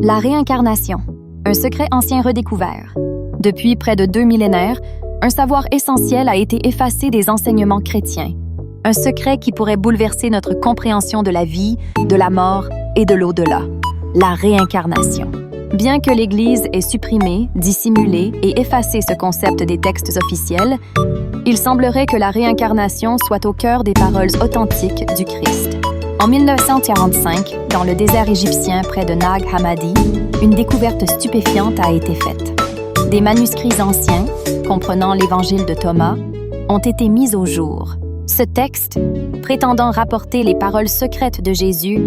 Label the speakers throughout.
Speaker 1: La réincarnation, un secret ancien redécouvert. Depuis près de 2 millénaires, un savoir essentiel a été effacé des enseignements chrétiens. Un secret qui pourrait bouleverser notre compréhension de la vie, de la mort et de l'au-delà. La réincarnation. Bien que l'Église ait supprimé, dissimulé et effacé ce concept des textes officiels, il semblerait que la réincarnation soit au cœur des paroles authentiques du Christ. En 1945, dans le désert égyptien près de Nag Hammadi, une découverte stupéfiante a été faite. Des manuscrits anciens, comprenant l'Évangile de Thomas, ont été mis au jour. Ce texte, prétendant rapporter les paroles secrètes de Jésus,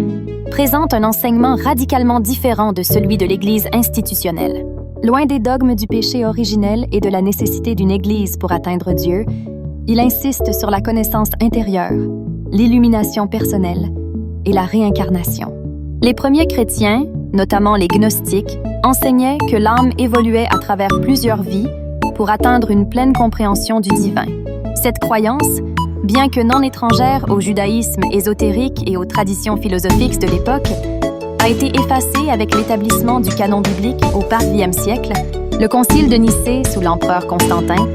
Speaker 1: présente un enseignement radicalement différent de celui de l'Église institutionnelle. Loin des dogmes du péché originel et de la nécessité d'une Église pour atteindre Dieu, il insiste sur la connaissance intérieure, l'illumination personnelle et la réincarnation. Les premiers chrétiens, notamment les gnostiques, enseignaient que l'âme évoluait à travers plusieurs vies pour atteindre une pleine compréhension du divin. Cette croyance, bien que non étrangère au judaïsme ésotérique et aux traditions philosophiques de l'époque, a été effacée avec l'établissement du canon biblique au IVe siècle. Le Concile de Nicée, sous l'empereur Constantin,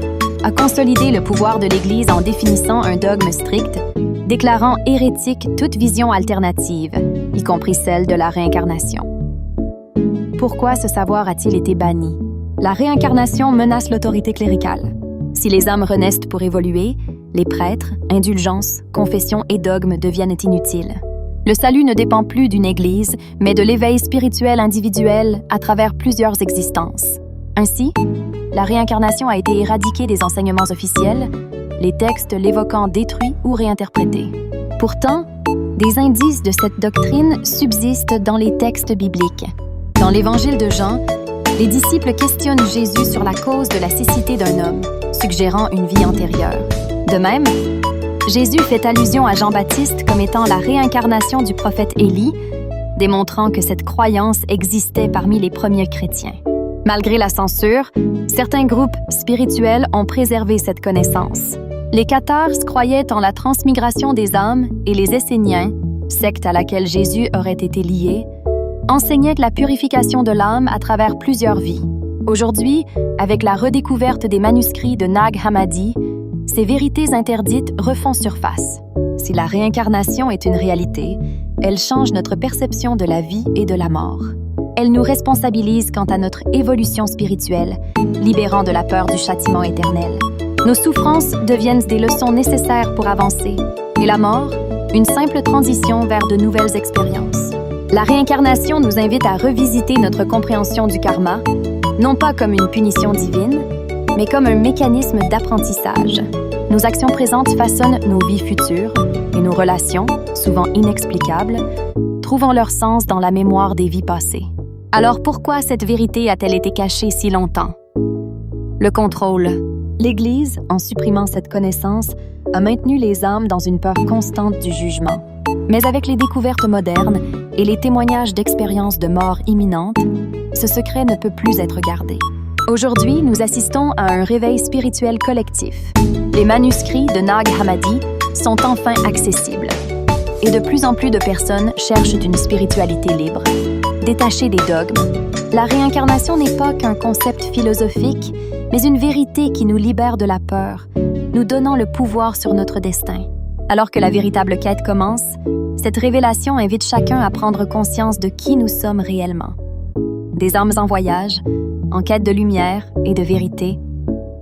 Speaker 1: a consolidé le pouvoir de l'Église en définissant un dogme strict, déclarant hérétique toute vision alternative, y compris celle de la réincarnation. Pourquoi ce savoir a-t-il été banni? La réincarnation menace l'autorité cléricale. Si les âmes renaissent pour évoluer, les prêtres, indulgences, confessions et dogmes deviennent inutiles. Le salut ne dépend plus d'une Église, mais de l'éveil spirituel individuel à travers plusieurs existences. Ainsi, la réincarnation a été éradiquée des enseignements officiels, les textes l'évoquant détruits ou réinterprétés. Pourtant, des indices de cette doctrine subsistent dans les textes bibliques. Dans l'Évangile de Jean, les disciples questionnent Jésus sur la cause de la cécité d'un homme, suggérant une vie antérieure. De même, Jésus fait allusion à Jean-Baptiste comme étant la réincarnation du prophète Élie, démontrant que cette croyance existait parmi les premiers chrétiens. Malgré la censure, certains groupes spirituels ont préservé cette connaissance. Les Cathars croyaient en la transmigration des âmes et les Esséniens, secte à laquelle Jésus aurait été lié, enseignaient la purification de l'âme à travers plusieurs vies. Aujourd'hui, avec la redécouverte des manuscrits de Nag Hammadi, ces vérités interdites refont surface. Si la réincarnation est une réalité, elle change notre perception de la vie et de la mort. Elle nous responsabilise quant à notre évolution spirituelle, libérant de la peur du châtiment éternel. Nos souffrances deviennent des leçons nécessaires pour avancer, et la mort, une simple transition vers de nouvelles expériences. La réincarnation nous invite à revisiter notre compréhension du karma, non pas comme une punition divine, mais comme un mécanisme d'apprentissage. Nos actions présentes façonnent nos vies futures et nos relations, souvent inexplicables, trouvent leur sens dans la mémoire des vies passées. Alors pourquoi cette vérité a-t-elle été cachée si longtemps? Le contrôle. L'Église, en supprimant cette connaissance, a maintenu les âmes dans une peur constante du jugement. Mais avec les découvertes modernes et les témoignages d'expériences de mort imminente, ce secret ne peut plus être gardé. Aujourd'hui, nous assistons à un réveil spirituel collectif. Les manuscrits de Nag Hammadi sont enfin accessibles. Et de plus en plus de personnes cherchent une spiritualité libre, détachée des dogmes. La réincarnation n'est pas qu'un concept philosophique, mais une vérité qui nous libère de la peur, nous donnant le pouvoir sur notre destin. Alors que la véritable quête commence, cette révélation invite chacun à prendre conscience de qui nous sommes réellement. Des âmes en voyage, en quête de lumière et de vérité,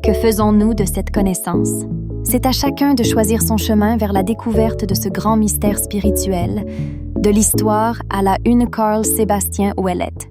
Speaker 1: que faisons-nous de cette connaissance? C'est à chacun de choisir son chemin vers la découverte de ce grand mystère spirituel, de l'histoire à la une Carl Sébastien Ouellet.